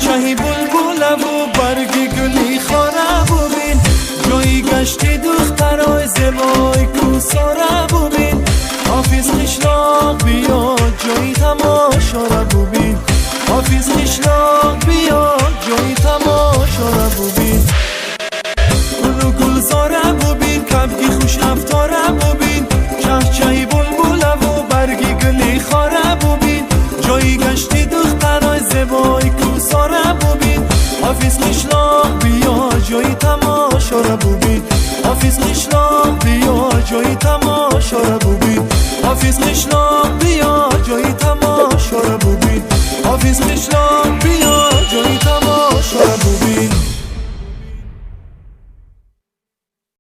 چهی بلبله و برگی گلی خاره ببین، جایی گشتی دخترای زبای کوساره ببین. حافظ قشلاق بیا جایی تماشا را ببین، حافظ قشلاق بیا جایی تماشا را ببین. گل و گلزاره ببین، کبگی خوش رفتاره ببین، چهی بلبله و برگی گلی خاره ببین، جایی گشتی دخترای زبای کوساره ببین. حافظ قشلاق بیا جایی تماشا را ببین، حافظ قشلاق بیا جایی تماشا را ببین، حافظ قشلاق بیا